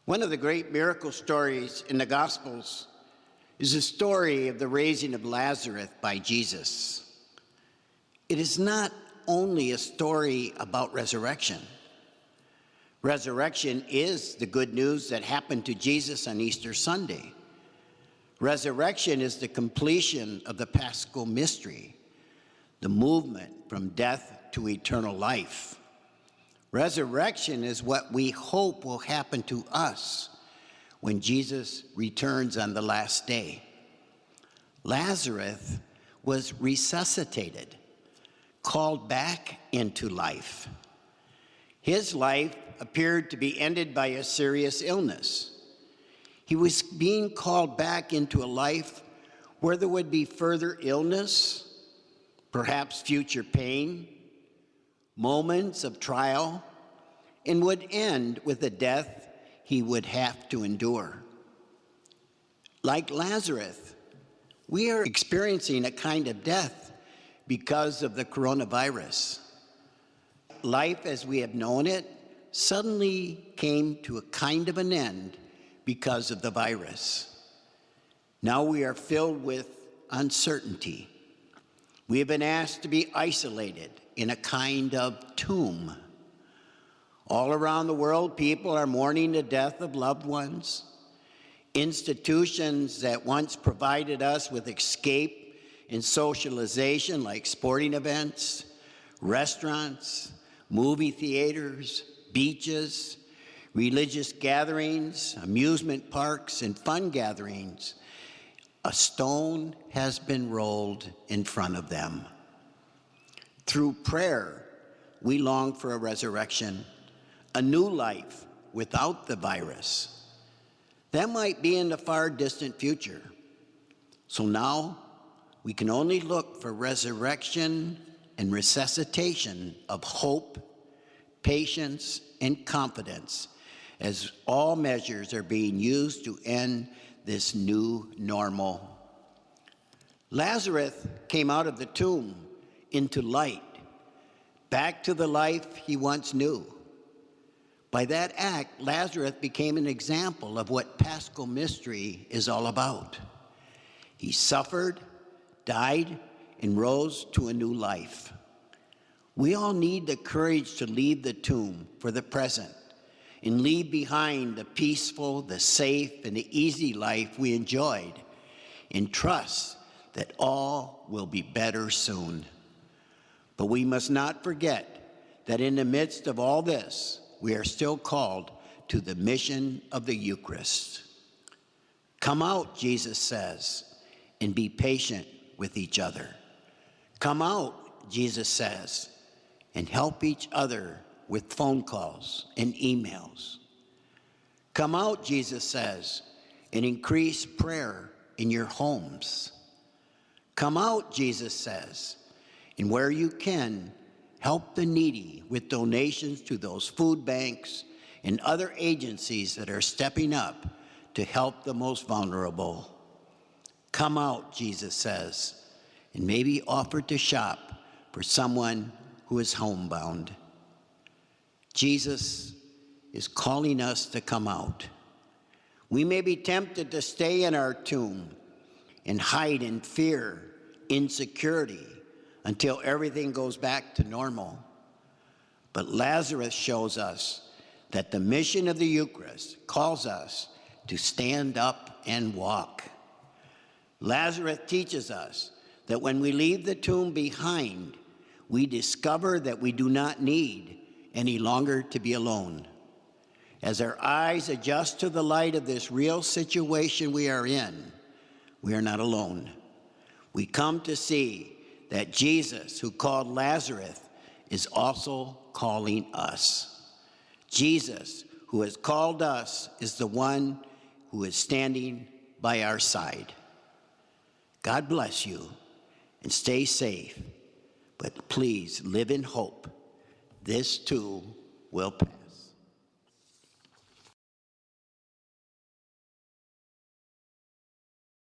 One of the great miracle stories in the Gospels is the story of the raising of Lazarus by Jesus. It is not only a story about resurrection. Resurrection is the good news that happened to Jesus on Easter Sunday. Resurrection is the completion of the Paschal mystery, the movement from death to eternal life. Resurrection is what we hope will happen to us when Jesus returns on the last day. Lazarus was resuscitated, called back into life. His life appeared to be ended by a serious illness. He was being called back into a life where there would be further illness, perhaps future pain, moments of trial, and would end with the death he would have to endure. Like Lazarus, we are experiencing a kind of death because of the coronavirus. Life as we have known it suddenly came to a kind of an end because of the virus. Now we are filled with uncertainty. We have been asked to be isolated in a kind of tomb. All around the world, people are mourning the death of loved ones. Institutions that once provided us with escape and socialization, like sporting events, restaurants, movie theaters, beaches, religious gatherings, amusement parks, and fun gatherings, a stone has been rolled in front of them. Through prayer, we long for a resurrection, a new life without the virus. That might be in the far distant future. So now we can only look for resurrection and resuscitation of hope, patience, and confidence as all measures are being used to end this new normal. Lazarus came out of the tomb into light, back to the life he once knew. By that act, Lazarus became an example of what Paschal mystery is all about. He suffered, died, and rose to a new life. We all need the courage to leave the tomb for the present and leave behind the peaceful, the safe, and the easy life we enjoyed, and trust that all will be better soon. But we must not forget that in the midst of all this, we are still called to the mission of the Eucharist. Come out, Jesus says, and be patient with each other. Come out, Jesus says, and help each other with phone calls and emails. Come out, Jesus says, and increase prayer in your homes. Come out, Jesus says, and where you can, help the needy with donations to those food banks and other agencies that are stepping up to help the most vulnerable. Come out, Jesus says, and maybe offer to shop for someone who is homebound. Jesus is calling us to come out. We may be tempted to stay in our tomb and hide in fear, insecurity, until everything goes back to normal. But Lazarus shows us that the mission of the Eucharist calls us to stand up and walk. Lazarus teaches us that when we leave the tomb behind, we discover that we do not need any longer to be alone. As our eyes adjust to the light of this real situation we are in, we are not alone. We come to see that Jesus, who called Lazarus, is also calling us. Jesus, who has called us, is the one who is standing by our side. God bless you, and stay safe, but please live in hope. This too will pass.